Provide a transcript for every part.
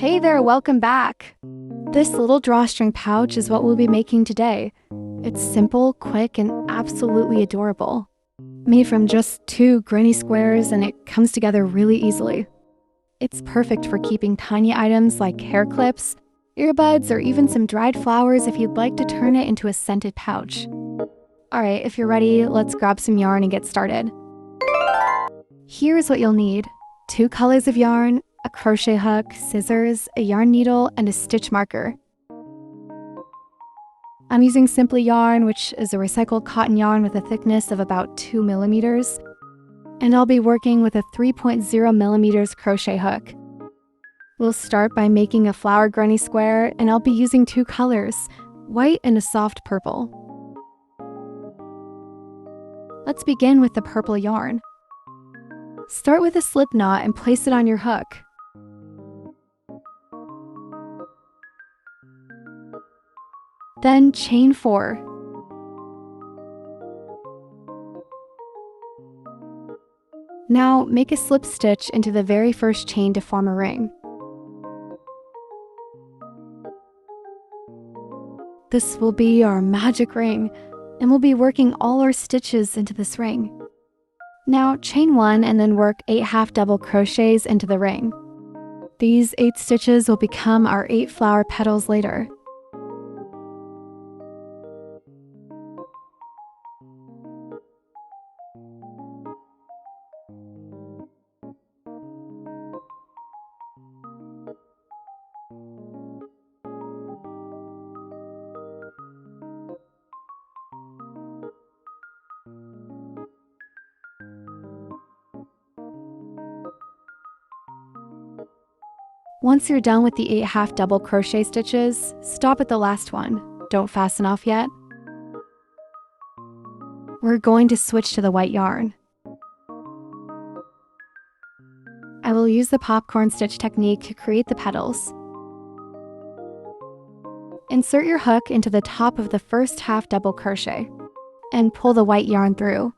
Hey there, welcome back! This little drawstring pouch is what we'll be making today. It's simple, quick, and absolutely adorable. Made from just 2 granny squares, and it comes together really easily. It's perfect for keeping tiny items like hair clips, earbuds, or even some dried flowers if you'd like to turn it into a scented pouch. Alright, if you're ready, let's grab some yarn and get started. Here's what you'll need: 2 colors of yarn, a crochet hook, scissors, a yarn needle, and a stitch marker. I'm using Simply yarn, which is a recycled cotton yarn with a thickness of about 2 millimeters, and I'll be working with a 3.0 millimeters crochet hook. We'll start by making a flower granny square, and I'll be using 2 colors, white and a soft purple. Let's begin with the purple yarn. Start with a slip knot and place it on your hook. Then chain 4. Now make a slip stitch into the very first chain to form a ring. This will be our magic ring, and we'll be working all our stitches into this ring. Now chain 1 and then work 8 half double crochets into the ring. These 8 stitches will become our 8 flower petals later. Once you're done with the 8 half double crochet stitches, stop at the last one. Don't fasten off yet. We're going to switch to the white yarn. I will use the popcorn stitch technique to create the petals. Insert your hook into the top of the first half double crochet and pull the white yarn through.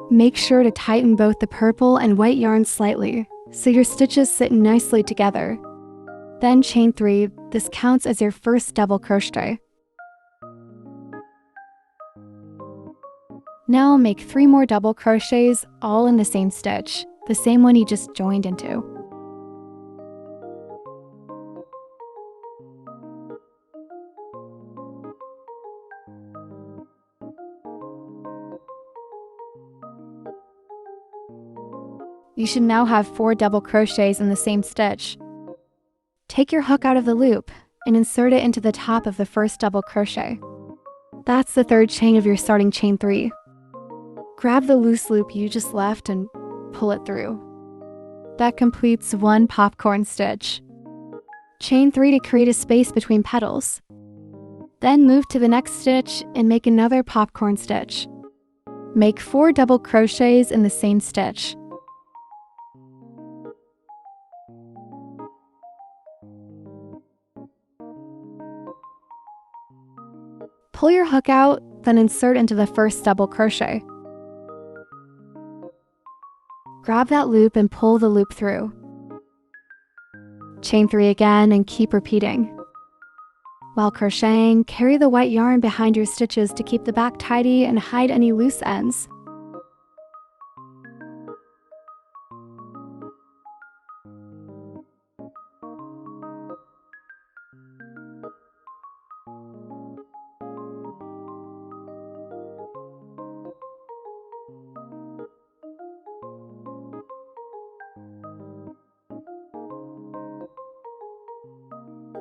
Make sure to tighten both the purple and white yarn slightly, so your stitches sit nicely together. Then chain 3, this counts as your first double crochet. Now make 3 more double crochets all in the same stitch, the same one you just joined into. You should now have 4 double crochets in the same stitch. Take your hook out of the loop and insert it into the top of the first double crochet. That's the 3rd chain of your starting chain 3. Grab the loose loop you just left and pull it through. That completes 1 popcorn stitch. Chain 3 to create a space between petals. Then move to the next stitch and make another popcorn stitch. Make 4 double crochets in the same stitch. Pull your hook out, then insert into the first double crochet. Grab that loop and pull the loop through. Chain 3 again and keep repeating. While crocheting, carry the white yarn behind your stitches to keep the back tidy and hide any loose ends.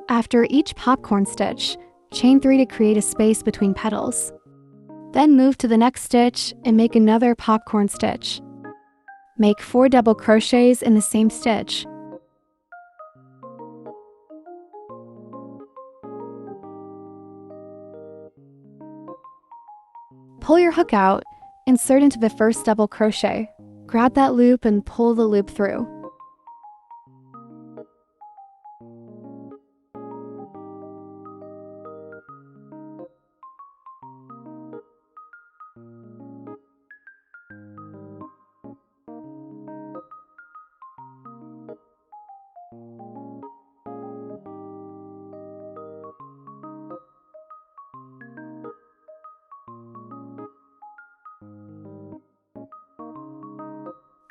After each popcorn stitch, chain 3 to create a space between petals. Then move to the next stitch and make another popcorn stitch. Make 4 double crochets in the same stitch. Pull your hook out, insert into the first double crochet. Grab that loop and pull the loop through.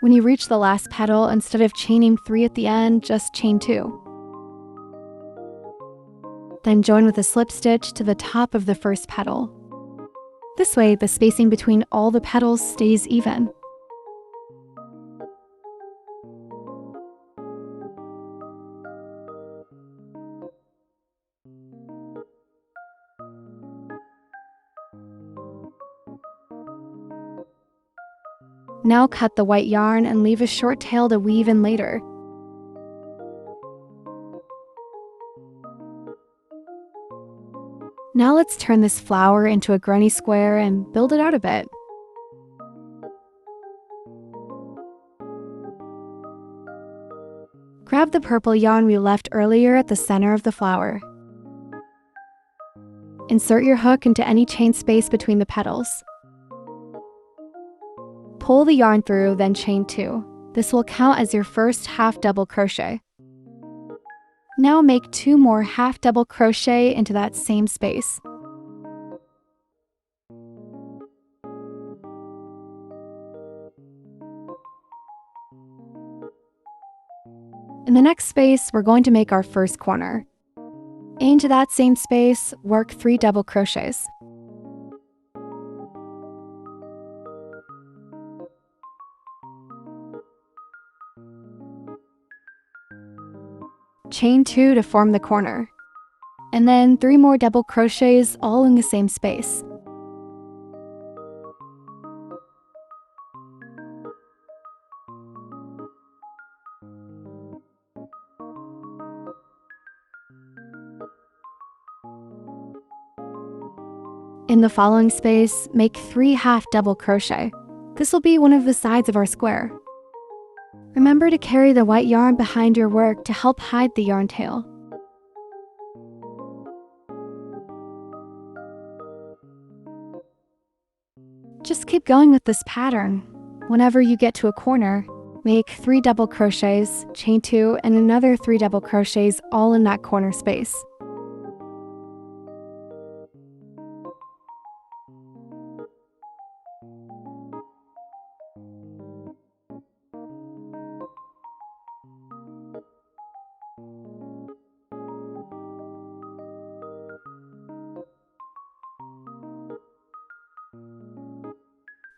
When you reach the last petal, instead of chaining 3 at the end, just chain 2. Then join with a slip stitch to the top of the first petal. This way, the spacing between all the petals stays even. Now cut the white yarn and leave a short tail to weave in later. Now let's turn this flower into a granny square and build it out a bit. Grab the purple yarn we left earlier at the center of the flower. Insert your hook into any chain space between the petals. Pull the yarn through, then chain 2. This will count as your first half double crochet. Now make 2 more half double crochet into that same space. In the next space, we're going to make our first corner. Into that same space, work 3 double crochets. Chain 2 to form the corner, and then 3 more double crochets all in the same space. In the following space, make 3 half double crochet. This will be one of the sides of our square. Remember to carry the white yarn behind your work to help hide the yarn tail. Just keep going with this pattern. Whenever you get to a corner, make 3 double crochets, chain 2, and another 3 double crochets all in that corner space.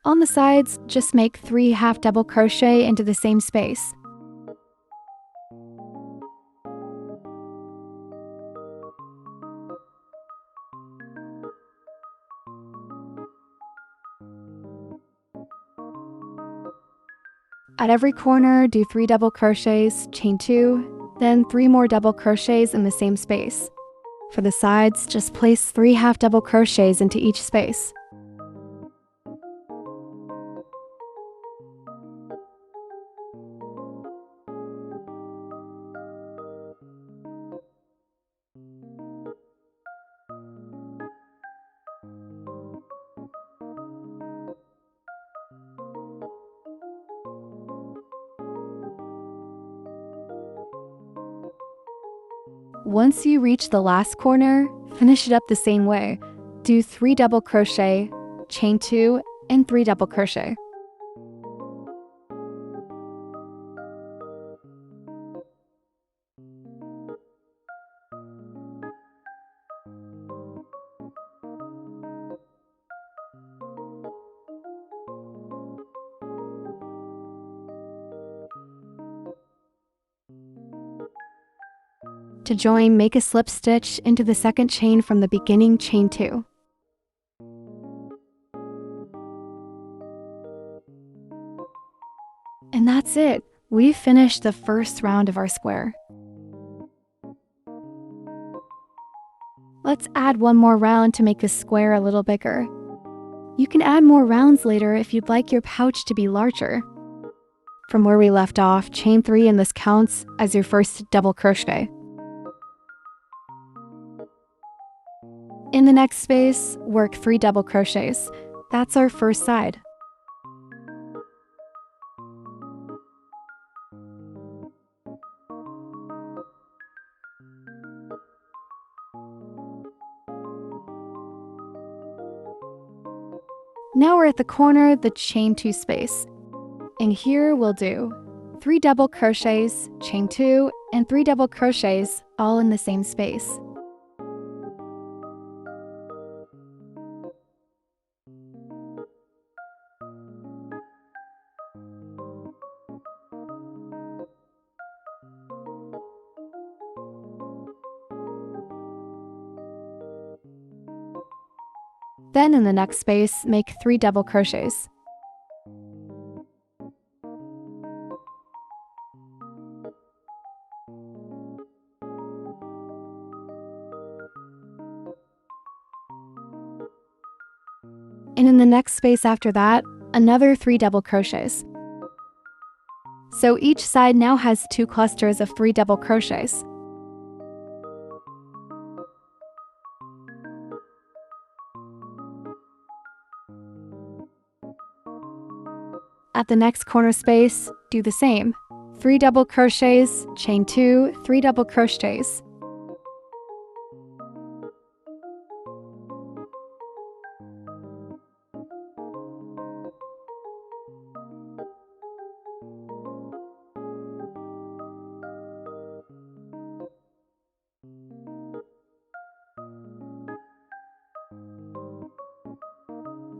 On the sides, just make 3 half double crochet into the same space. At every corner, do 3 double crochets, chain 2, then 3 more double crochets in the same space. For the sides, just place 3 half double crochets into each space. Once you reach the last corner, finish it up the same way. Do 3 double crochet, chain 2, and 3 double crochet. To join, make a slip stitch into the second chain from the beginning chain 2. And that's it. We've finished the first round of our square. Let's add one more round to make the square a little bigger. You can add more rounds later if you'd like your pouch to be larger. From where we left off, chain 3 and this counts as your first double crochet. In the next space, work 3 double crochets. That's our first side. Now we're at the corner, the chain 2 space. And here we'll do 3 double crochets, chain 2, and 3 double crochets all in the same space. Then in the next space, make 3 double crochets. And in the next space after that, another 3 double crochets. So each side now has 2 clusters of 3 double crochets. At the next corner space, do the same. 3 double crochets, chain 2, 3 double crochets.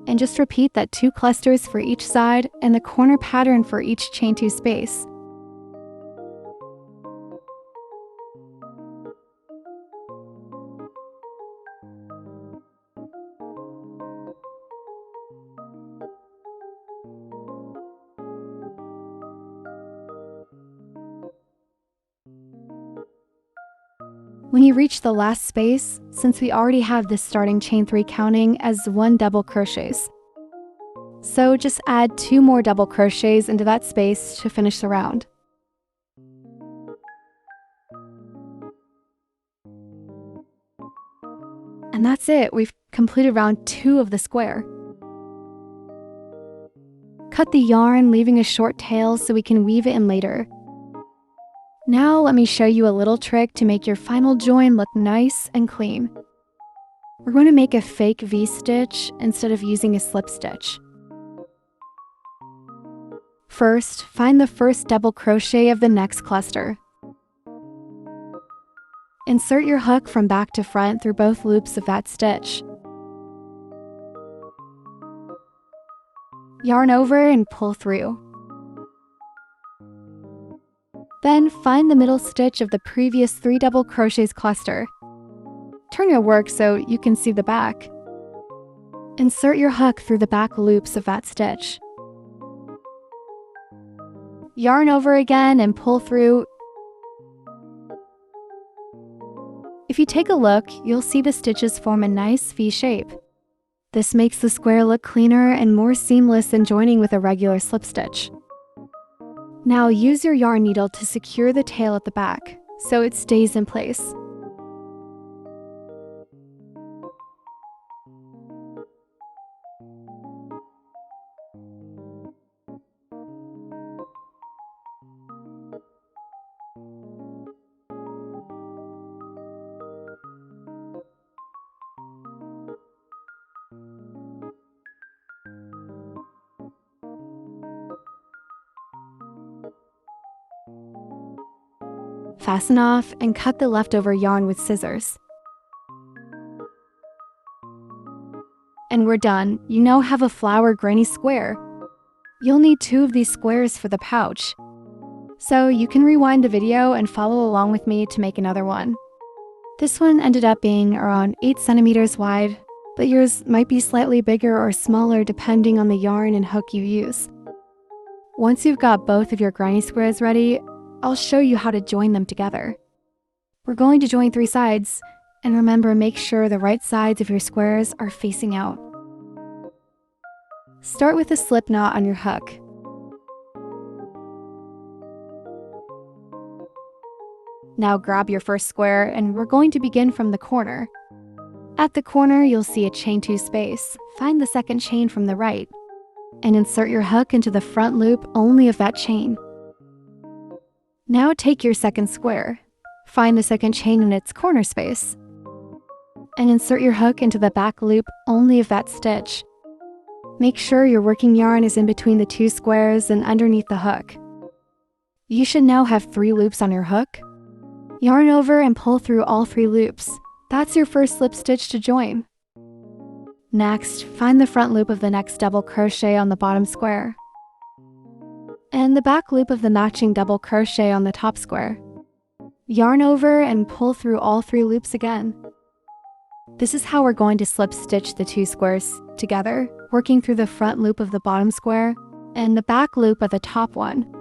And just repeat that 2 clusters for each side and the corner pattern for each chain 2 space. When you reach the last space, since we already have this starting chain 3 counting as 1 double crochets, so just add 2 more double crochets into that space to finish the round. And that's it, we've completed round 2 of the square. Cut the yarn, leaving a short tail so we can weave it in later. Now let me show you a little trick to make your final join look nice and clean. We're going to make a fake V-stitch instead of using a slip stitch. First, find the first double crochet of the next cluster. Insert your hook from back to front through both loops of that stitch. Yarn over and pull through. Then find the middle stitch of the previous 3 double crochets cluster. Turn your work so you can see the back. Insert your hook through the back loops of that stitch. Yarn over again and pull through. If you take a look, you'll see the stitches form a nice V shape. This makes the square look cleaner and more seamless than joining with a regular slip stitch. Now use your yarn needle to secure the tail at the back, so it stays in place. Fasten off and cut the leftover yarn with scissors. And we're done. You now have a flower granny square. You'll need 2 of these squares for the pouch. So you can rewind the video and follow along with me to make another one. This one ended up being around 8 centimeters wide, but yours might be slightly bigger or smaller depending on the yarn and hook you use. Once you've got both of your granny squares ready, I'll show you how to join them together. We're going to join 3 sides, and remember, make sure the right sides of your squares are facing out. Start with a slip knot on your hook. Now grab your first square, and we're going to begin from the corner. At the corner, you'll see a chain 2 space. Find the second chain from the right, and insert your hook into the front loop only of that chain. Now take your second square, find the second chain in its corner space, and insert your hook into the back loop only of that stitch. Make sure your working yarn is in between the 2 squares and underneath the hook. You should now have 3 loops on your hook. Yarn over and pull through all 3 loops. That's your first slip stitch to join. Next, find the front loop of the next double crochet on the bottom square, and the back loop of the matching double crochet on the top square. Yarn over and pull through all 3 loops again. This is how we're going to slip stitch the 2 squares together, working through the front loop of the bottom square and the back loop of the top one.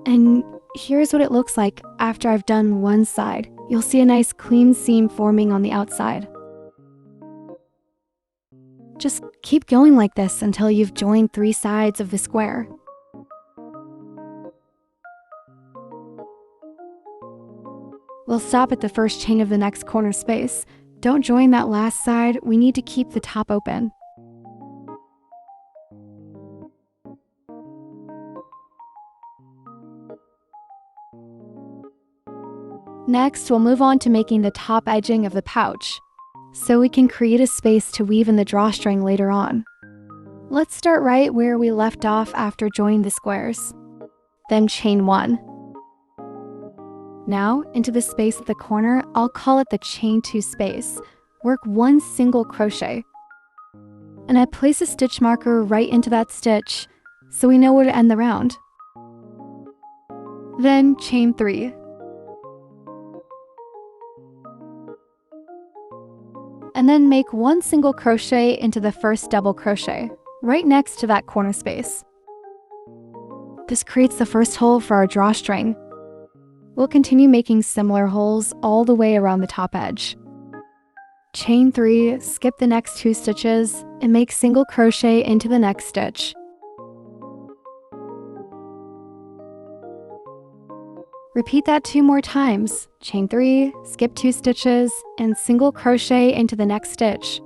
And here's what it looks like after I've done one side. You'll see a nice clean seam forming on the outside. Just keep going like this until you've joined 3 sides of the square. We'll stop at the first chain of the next corner space. Don't join that last side, we need to keep the top open. Next, we'll move on to making the top edging of the pouch, so we can create a space to weave in the drawstring later on. Let's start right where we left off after joining the squares. Then chain 1. Now, into the space at the corner, I'll call it the chain 2 space. Work 1 single crochet. And I place a stitch marker right into that stitch, so we know where to end the round. Then chain 3. And then make 1 single crochet into the first double crochet, right next to that corner space. This creates the first hole for our drawstring. We'll continue making similar holes all the way around the top edge. Chain 3, skip the next 2 stitches, and make single crochet into the next stitch. Repeat that 2 more times. Chain 3, skip 2 stitches, and single crochet into the next stitch.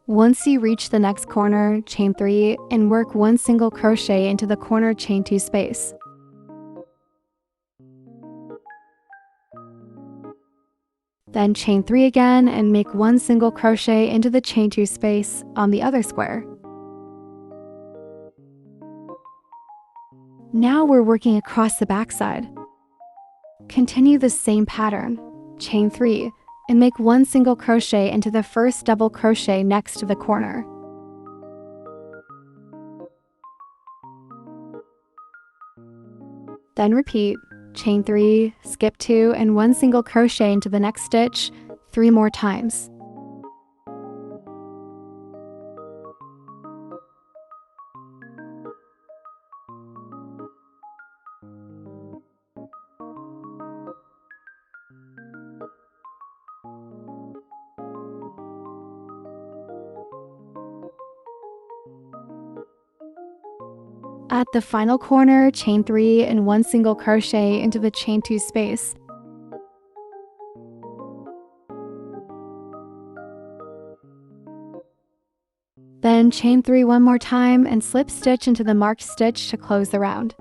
Once you reach the next corner, chain 3, and work 1 single crochet into the corner chain 2 space. Then chain 3 again and make 1 single crochet into the chain 2 space on the other square. Now we're working across the back side. Continue the same pattern. Chain 3 and make 1 single crochet into the first double crochet next to the corner. Then repeat. Chain 3, skip 2, and 1 single crochet into the next stitch 3 more times. At the final corner, chain 3 and 1 single crochet into the chain 2 space. Then chain 3 one more time and slip stitch into the marked stitch to close the round.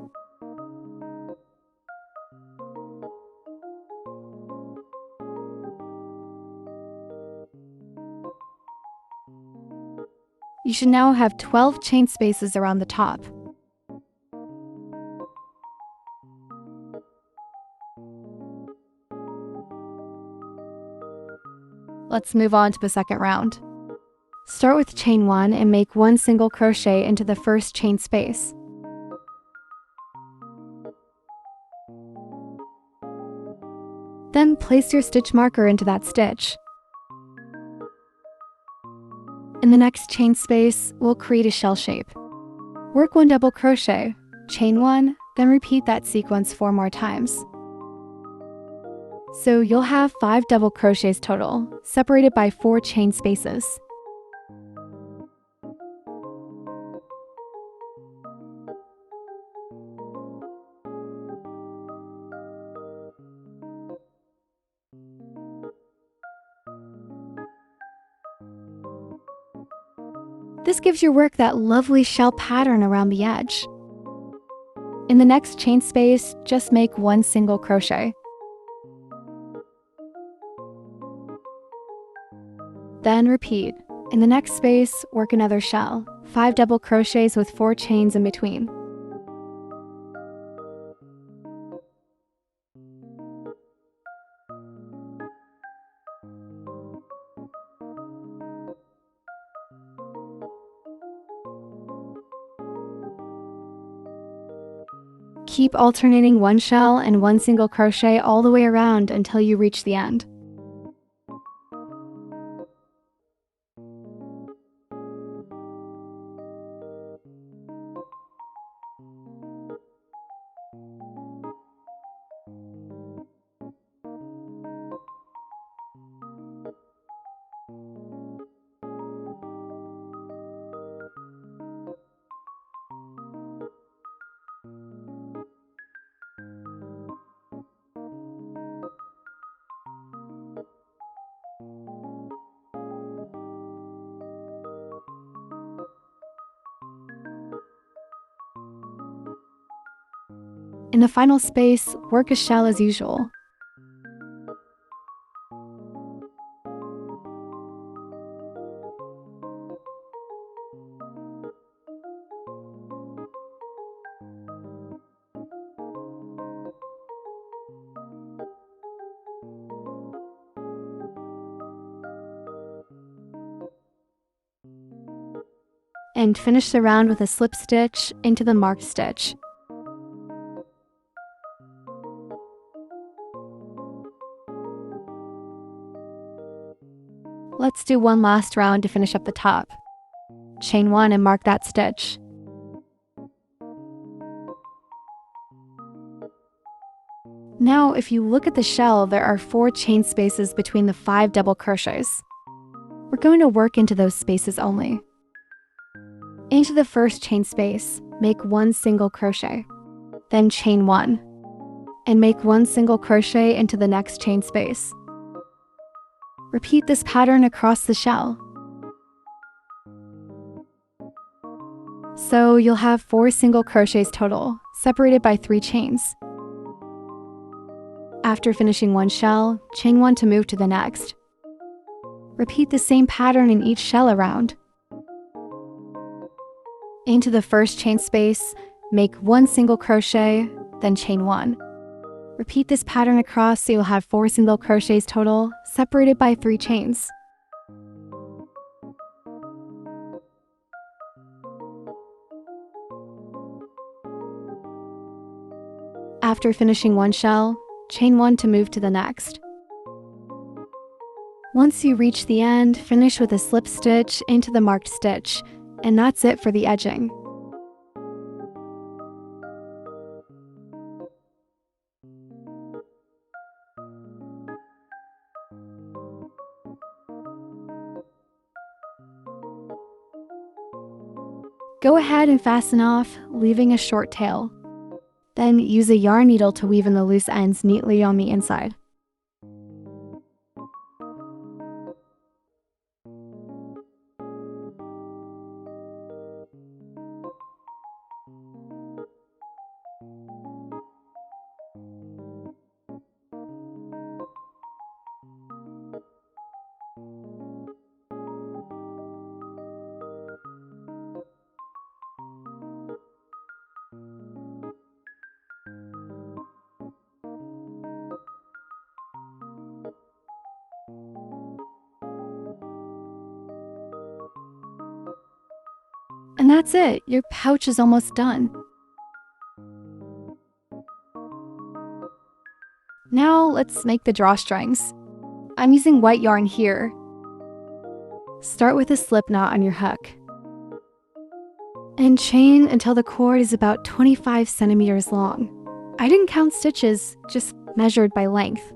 You should now have 12 chain spaces around the top. Let's move on to the second round. Start with chain 1 and make 1 single crochet into the first chain space. Then place your stitch marker into that stitch. In the next chain space, we'll create a shell shape. Work 1 double crochet, chain 1, then repeat that sequence 4 more times. So you'll have 5 double crochets total, separated by 4 chain spaces. This gives your work that lovely shell pattern around the edge. In the next chain space, just make 1 single crochet. Then repeat. In the next space, work another shell, 5 double crochets with 4 chains in between. Keep alternating 1 shell and 1 single crochet all the way around until you reach the end. In the final space, work a shell as usual. And finish the round with a slip stitch into the marked stitch. Let's do one last round to finish up the top. Chain 1 and mark that stitch. Now, if you look at the shell, there are 4 chain spaces between the 5 double crochets. We're going to work into those spaces only. Into the first chain space, make 1 single crochet, then chain 1, and make 1 single crochet into the next chain space. Repeat this pattern across the shell. So you'll have 4 single crochets total, separated by 3 chains. After finishing 1 shell, chain 1 to move to the next. Repeat the same pattern in each shell around. Into the first chain space, make 1 single crochet, then chain 1. Repeat this pattern across so you'll have 4 single crochets total, separated by 3 chains. After finishing 1 shell, chain 1 to move to the next. Once you reach the end, finish with a slip stitch into the marked stitch, and that's it for the edging. Go ahead and fasten off, leaving a short tail. Then use a yarn needle to weave in the loose ends neatly on the inside. And that's it, your pouch is almost done. Now let's make the drawstrings. I'm using white yarn here. Start with a slip knot on your hook. And chain until the cord is about 25 centimeters long. I didn't count stitches, just measured by length.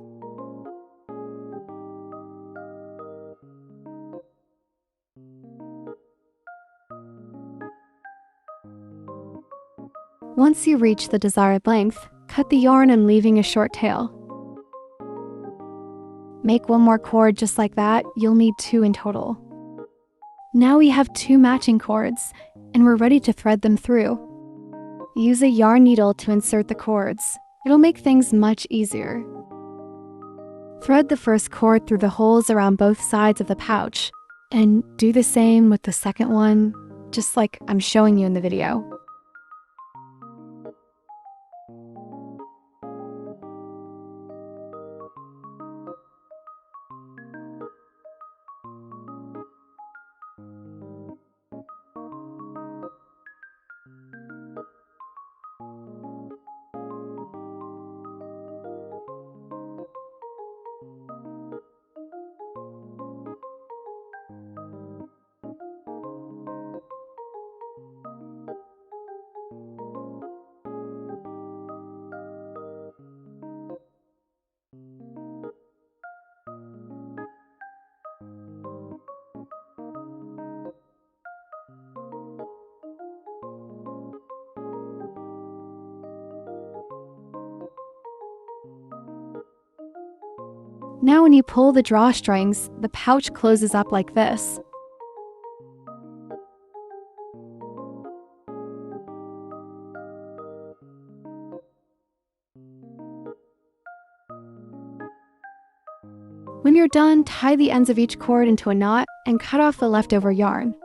Once you reach the desired length, cut the yarn and leaving a short tail. Make one more cord just like that, you'll need 2 in total. Now we have 2 matching cords, and we're ready to thread them through. Use a yarn needle to insert the cords. It'll make things much easier. Thread the first cord through the holes around both sides of the pouch, and do the same with the second one, just like I'm showing you in the video. Now when you pull the drawstrings, the pouch closes up like this. When you're done, tie the ends of each cord into a knot and cut off the leftover yarn.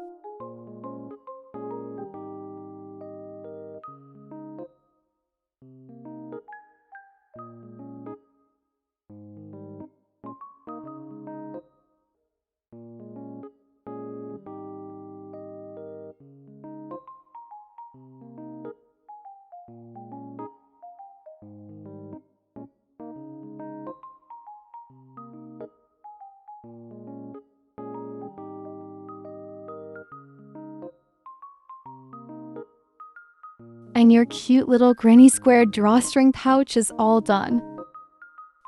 And your cute little granny square drawstring pouch is all done.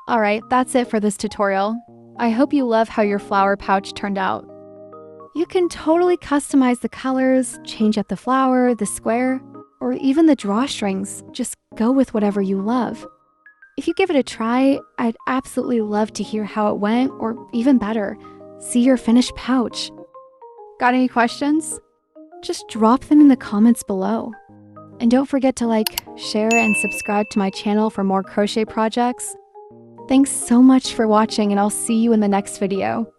Alright, that's it for this tutorial. I hope you love how your flower pouch turned out. You can totally customize the colors, change up the flower, the square, or even the drawstrings. Just go with whatever you love. If you give it a try, I'd absolutely love to hear how it went, or even better, see your finished pouch. Got any questions? Just drop them in the comments below. And don't forget to like, share, and subscribe to my channel for more crochet projects. Thanks so much for watching, and I'll see you in the next video.